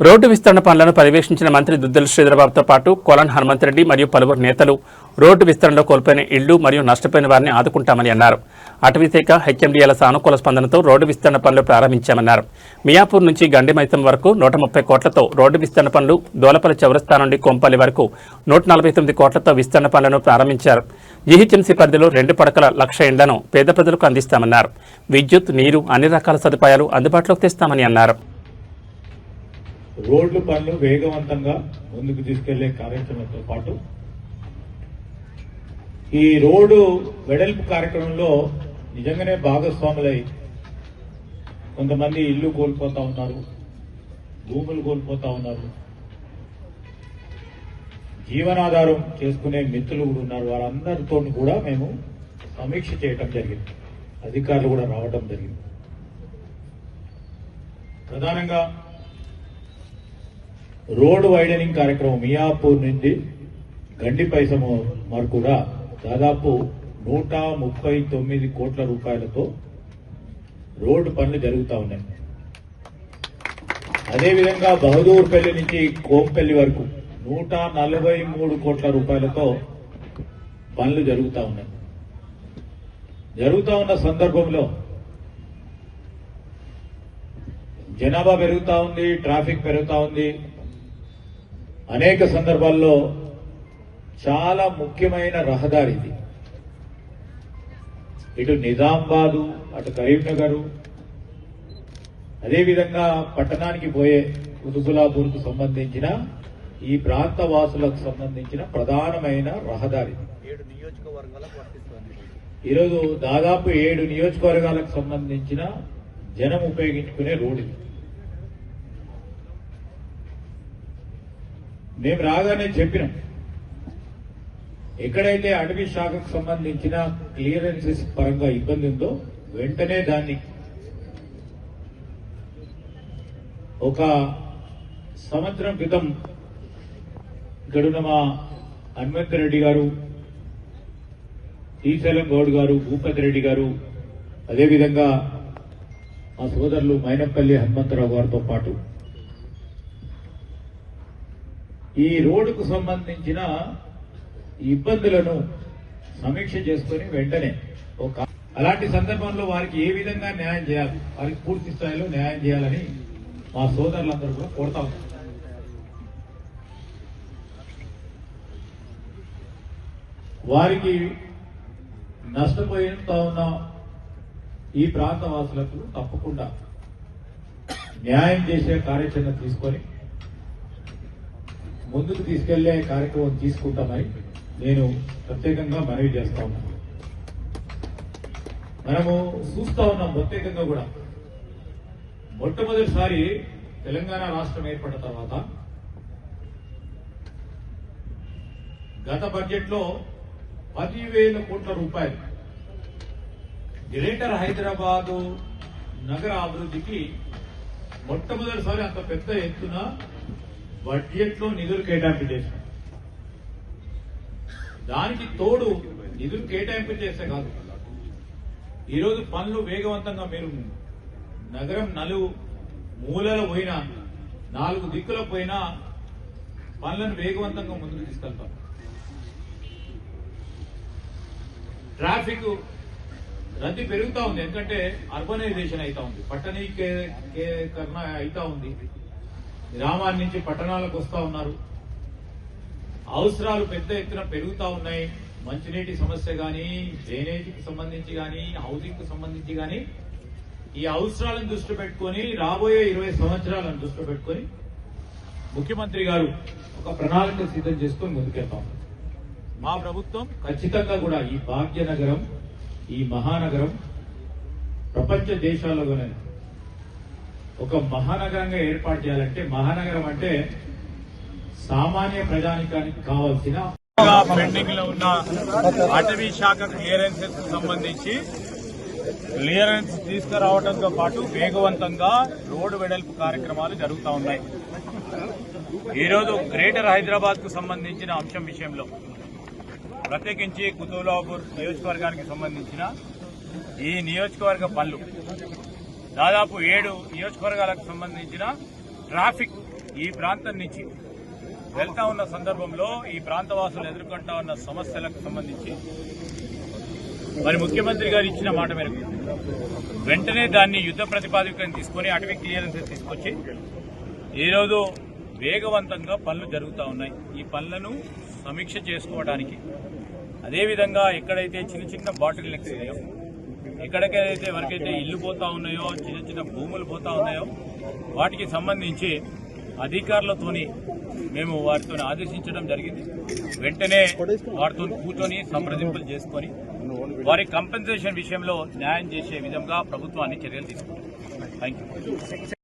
Road విస్తరణ పనులను పర్యవేక్షించిన మంత్రి దుద్దల శ్రీధరబాబుతో పాటు కొలన్ హనుమంతరెడ్డి మరియు పలువురు నేతలు రోడ్డు విస్తరణలో కోల్పోయిన ఇళ్లు మరియు నష్టపోయిన వారిని ఆదుకుంటామని అన్నారు. అటవీశాఖ హెచ్ఎండిఏల సానుకూల స్పందనతో రోడ్డు విస్తరణ పనులు ప్రారంభించామన్నారు. మియాపూర్ నుంచి గండిమైతం వరకు 130 కోట్లతో రోడ్డు విస్తరణ పనులు, దోలపల్లి చౌరస్తా నుండి కొంపల్లి వరకు 149 కోట్లతో విస్తరణ పనులను ప్రారంభించారు. జీహెచ్ఎంసీ పరిధిలో 2 పడకల 1,00,000 ఇండ్లను పేద ప్రజలకు అందిస్తామన్నారు. విద్యుత్, నీరు, అన్ని రకాల సదుపాయాలు అందుబాటులోకి తెస్తామని అన్నారు. రోడ్లు పనులు వేగవంతంగా ముందుకు తీసుకెళ్లే కార్యక్రమంతో పాటు ఈ రోడ్డు వెడల్పు కార్యక్రమంలో నిజంగానే భాగస్వాములై కొంతమంది ఇల్లు కోల్పోతా ఉన్నారు, భూములు కోల్పోతా ఉన్నారు, జీవనాధారం చేసుకునే మిత్రులు కూడా ఉన్నారు. వారందరితో కూడా మేము సమీక్ష చేయటం జరిగింది. అధికారులు కూడా రావడం జరిగింది. ప్రధానంగా రోడ్డు వైడనింగ్ కార్యక్రమం మియాపూర్ నుండి గండిపైసమ వరకు కూడా దాదాపు 139 కోట్ల రూపాయలతో రోడ్డు పనులు జరుగుతూ ఉన్నాయి. అదేవిధంగా బహదూర్పల్లి నుంచి కోంపల్లి వరకు 143 కోట్ల రూపాయలతో పనులు జరుగుతూ ఉన్నాయి. జరుగుతూ ఉన్న సందర్భంలో జనాభా పెరుగుతూ ఉంది, ట్రాఫిక్ పెరుగుతూ ఉంది. అనేక సందర్భాల్లో చాలా ముఖ్యమైన రహదారి ఇది. ఇటు నిజామాబాదు, అటు కరీంనగర్, అదేవిధంగా పట్టణానికి పోయే కుతుబులాపూర్కు సంబంధించిన ఈ ప్రాంత వాసులకు సంబంధించిన ప్రధానమైన రహదారి. ఈరోజు దాదాపు 7 నియోజకవర్గాలకు సంబంధించిన జనం ఉపయోగించుకునే రోడ్డు ఇది. మేము రాగానే చెప్పినాం, ఎక్కడైతే అటవీ శాఖకు సంబంధించిన క్లియరెన్సెస్ పరంగా ఇబ్బంది ఉందో వెంటనే దాన్ని ఒక సంవత్సరం క్రితం ఇక్కడున్న మా హనుమంతరెడ్డి గారు, శ్రీశైలం గౌడ్ గారు, భూపతి రెడ్డి గారు, అదేవిధంగా మా సోదరులు మైనపల్లి హనుమంతరావు గారితో పాటు ఈ రోడ్డుకు సంబంధించిన ఇబ్బందులను సమీక్ష చేసుకుని వెంటనే అలాంటి సందర్భంలో వారికి ఏ విధంగా న్యాయం చేయాలి, వారికి పూర్తి స్థాయిలో న్యాయం చేయాలని మా సోదరులందరూ కూడా కోరుతా ఉన్నారు. వారికి నష్టపోయితా ఉన్న ఈ ప్రాంత వాసులకు తప్పకుండా న్యాయం చేసే కార్యాచరణ తీసుకొని ముందుకు తీసుకెళ్లే కార్యక్రమం తీసుకుంటామని నేను ప్రత్యేకంగా మనవి చేస్తా ఉన్నాను. మనము చూస్తా ఉన్నాం, ప్రత్యేకంగా కూడా మొట్టమొదటిసారి తెలంగాణ రాష్ట్రం ఏర్పడిన తర్వాత గత బడ్జెట్ లో 10,000 కోట్ల రూపాయలు గ్రేటర్ హైదరాబాదు నగర అభివృద్ధికి మొట్టమొదటిసారి అంత పెద్ద ఎత్తున బడ్జెట్ లో నిధులు కేటాయింపు చేశాం. దానికి తోడు నిధులు కేటాయింపు చేస్తే కాదు, ఈరోజు పనులు వేగవంతంగా మీరు నగరం మూలలో పోయినా 4 దిక్కుల పోయినా పనులను వేగవంతంగా ముందుకు తీసుకెళ్తాం. ట్రాఫిక్ రద్దీ పెరుగుతా ఉంది, ఎందుకంటే అర్బనైజేషన్ అవుతా ఉంది, పట్టణీకరణ అవుతా ఉంది. గ్రామాల నుంచి పట్టణాలకు వస్తా ఉన్నారు. అవసరాలు పెద్ద ఎత్తున పెరుగుతా ఉన్నాయి. మంచినీటి సమస్య గాని, డ్రైనేజీకి సంబంధించి గాని, హౌసింగ్ కు సంబంధించి గాని, ఈ అవసరాలను దృష్టి పెట్టుకుని రాబోయే 20 సంవత్సరాలను దృష్టి పెట్టుకుని ముఖ్యమంత్రి గారు ఒక ప్రణాళిక సిద్ధం చేసుకుని ముందుకెళ్తాం. మా ప్రభుత్వం ఖచ్చితంగా కూడా ఈ భాగ్యనగరం, ఈ మహానగరం ప్రపంచ దేశాల్లోనే ఒక మహానగరంగా ఏర్పాటు చేయాలంటే, మహానగరం అంటే సామాన్య ప్రజానికానికి కావాల్సిన పెండింగ్ లో ఉన్న అటవీ శాఖ క్లియరెన్సెస్ కు సంబంధించి క్లియరెన్స్ తీసుకురావడంతో పాటు వేగవంతంగా రోడ్డు వెడల్పు కార్యక్రమాలు జరుగుతూ ఉన్నాయి. ఈరోజు గ్రేటర్ హైదరాబాద్ కు సంబంధించిన అంశం విషయంలో ప్రత్యేకించి కుతుబులాపూర్ నియోజకవర్గానికి సంబంధించిన ఈ నియోజకవర్గ పనులు దాదాపు 7 నియోజకవర్గాలకు సంబంధించిన ట్రాఫిక్ ఈ ప్రాంతం నుంచి వెళ్తా ఉన్న సందర్భంలో ఈ ప్రాంతవాసులు ఎదుర్కొంటా ఉన్న సమస్యలకు సంబంధించి మరి ముఖ్యమంత్రి గారు ఇచ్చిన మాట మేరకు వెంటనే దాన్ని యుద్ధ ప్రతిపాదికను తీసుకొని అటవీ క్లియరెన్సెస్ తీసుకొచ్చి ఈరోజు వేగవంతంగా పనులు జరుగుతూ ఉన్నాయి. ఈ పనులను సమీక్ష చేసుకోవడానికి, అదేవిధంగా ఎక్కడైతే చిన్న చిన్న బాటిల్ నెక్స్ ఉన్నాయో, ఎక్కడికైతే ఎవరికైతే ఇల్లు పోతా ఉన్నాయో, చిన్న చిన్న భూములు పోతా ఉన్నాయో, వాటికి సంబంధించి అధికారులతోని మేము వారితో ఆదేశించడం జరిగింది. వెంటనే వారితో కూర్చొని సంప్రదింపులు చేసుకొని వారి కంపెన్సేషన్ విషయంలో న్యాయం చేసే విధంగా ప్రభుత్వాన్ని చర్యలు తీసుకుంటాం. Thank you.